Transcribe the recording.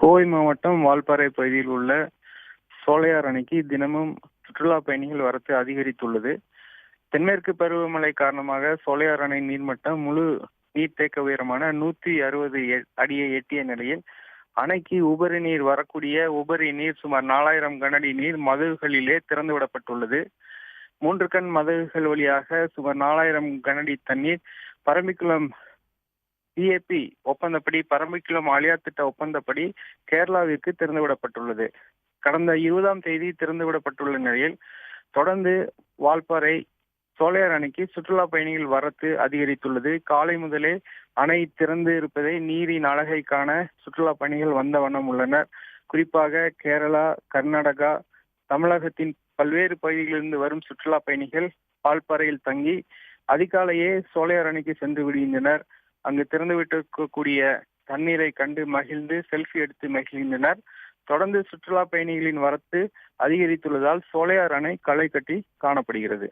கோவை மாவட்டம் வால்பாறை பகுதியில் உள்ள சோலையார் அணைக்கு தினமும் சுற்றுலா பயணிகள் வரத்து அதிகரித்துள்ளது. தென்மேற்கு பருவமழை காரணமாக சோலையார் அணை நீர்மட்டம் முழு நீர்த்தேக்க உயரமான 160 அடியை எட்டிய நிலையில் அணைக்கு உபரி நீர் வரக்கூடிய உபரி நீர் சுமார் 4000 கனஅடி நீர் மதகுகளிலே திறந்துவிடப்பட்டுள்ளது. 3 கண் மதகுகள் வழியாக சுமார் 4000 கனஅடி தண்ணீர் பரம்பிக்குளம் பிஏபி ஒப்பந்தப்படி பரம்பிக்குளம் ஆழியார் திட்ட ஒப்பந்தப்படி கேரளாவிற்கு திறந்துவிடப்பட்டுள்ளது. கடந்த 20ஆம் தேதி திறந்துவிடப்பட்டுள்ள நிலையில் தொடர்ந்து வால்பாறை சோலையார் அணைக்கு சுற்றுலா பயணிகள் வரத்து அதிகரித்துள்ளது. காலை முதலே அணை திறந்து இருப்பதை நீரின் அழகை காண சுற்றுலா பயணிகள் வந்த வண்ணம் உள்ளனர். குறிப்பாக கேரளா, கர்நாடகா, தமிழகத்தின் பல்வேறு பகுதிகளிலிருந்து வரும் சுற்றுலா பயணிகள் வால்பாறையில் தங்கி அதிகாலையே சோலையார் அணைக்கு சென்று விடுகின்றனர். அங்கு திறந்துவிட்டிருக்கக்கூடிய தண்ணீரை கண்டு மகிழ்ந்து செல்ஃபி எடுத்து மகிழ்கின்றனர். தொடர்ந்து சுற்றுலா பயணிகளின் வரத்து அதிகரித்துள்ளதால் சோலையார் அணை களை கட்டி காணப்படுகிறது.